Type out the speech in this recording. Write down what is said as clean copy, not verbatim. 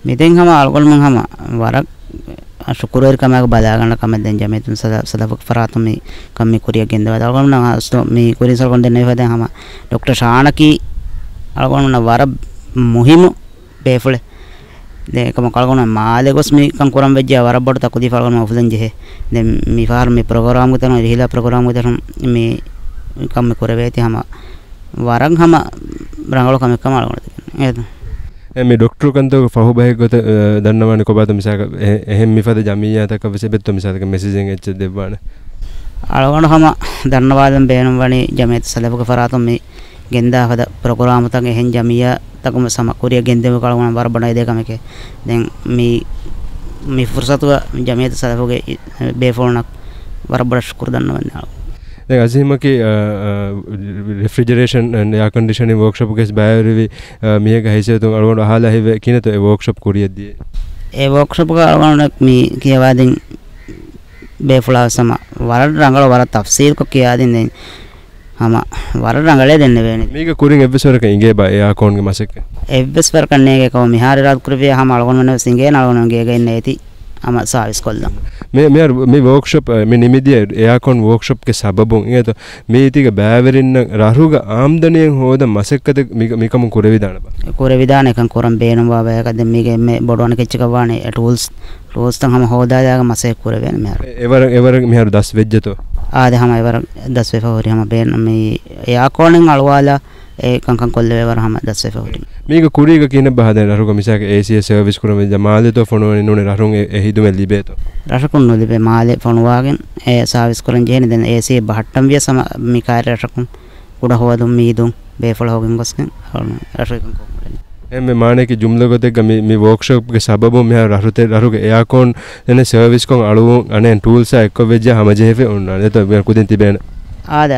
මෙතෙන් හැම අල්ගොල් මං හැම වරක් शुक्रवार का मैं बाजार का मैं दिन जमे तुम सदा फरात में कम में कुरिया गेंद वाला अलगों ना मैं कुरिया सर कोंडे नहीं होते हम डॉक्टर शान की अलगों ना वारा मुहिम बेफुले दे कम अलगों ना माले को स्मी कंकुरम बेजे वारा बड़ तक कुदी फालगों ना ऑफिसन जे है दे मिफार में प्रोग्राम को तरह रिहिला प्रोग्राम को तरह मैं कम में कुरे बेते हम वारा हम रंगलों का मैं कम अलगों මේ ડોක්ටර් කන්තෝ ෆහුබහේ ගොත දන්නවනේ කොබත මිසක එහෙම් මිෆද ජමියා තක වෙසෙබෙත් මිසක මෙසේජෙන් එච්ච දෙවන අලවන හම දන්නවාදම් බේනම් වනි ජමෙත් සලබක ෆරාතම් මේ ගෙන්දා හද ප්‍රෝග්‍රෑම් තක එහෙන් ජමියා තකම සම කුරිය ගෙන්දෙම කලවන බර බණයි දෙකමකේ දැන් මේ ෆුර්සතුව ජමෙත් සලබගේ බේෆෝනක් වර බර ශුක්‍ර දන්නවන්නේ දැන් අසීම කි රිෆ්‍රිජරේෂන් and air conditioning workshop එකස් බයරවි මියක හයිසතුන් අලවන අහලා හිව කිනත ඒ workshop කුරියදී ඒ workshop එක අලවන මේ කියවාදින් බේෆුලා සම වර රංගල වර තෆ්සීල් කො කියාදින් දැන් හම වර රංගලේ දෙන්න වෙන්නේ මේක කුරින් එපිසෝඩ් එක ඉංගේ බය එයා කෝන්ගේ මාසෙක එව්ස් කන්නේ එක කො මිහාර රාත් කුරිය හම අලවන මන සිංගේ නලවන ගේ ගෙන්න ඇති ama service kollam me workshop me nimidiya aircon workshop ke sababun eto me itiga bæverin raruga aamdaniyen hoda masekkade mikamun kurevidana ba kurevidana ekan koram beenum wa ba ekade mege me bodwana kechika wane tools tan hama hoda yaga masek kureven me ever me haru 10 vejjato ade hama ever 10 ve favori hama been me airconin alwala ඒකංකන් කොල්ලේ වර හැම 10 ෆෙවරි මේක කුරීක කියන බහදෙන් රරුක මිසක AC service කුරම ජමාලෙතෝ ෆොනෝනේ නුනේ රරුන් එහිදුම ලිබේතෝ රසකුන් නොලිබේ මාලේ ෆොනවාගෙන් ඒ service කරන් ජේන දැන් AC බහට්ටම් විය සම මිකාර රසකුන් කුඩ හොවදුම් මීදුම් බේෆල හොගෙන් ගස්කන් රසකන් කොම්බලෙන් එමෙ මානේ කි ජුම්ලගොතෙක් මේ වර්ක්ෂොප් ගේ සබබු මෙහ රරුතේ රරුගේ එයාකොන් එන සර්විස් කොන් අලුවෝ අනේ ටූල්ස් එක්ක වෙජ්ජ හැම ජෙහෙෆේ උන්නා නේද කුදින් තිබේන ආද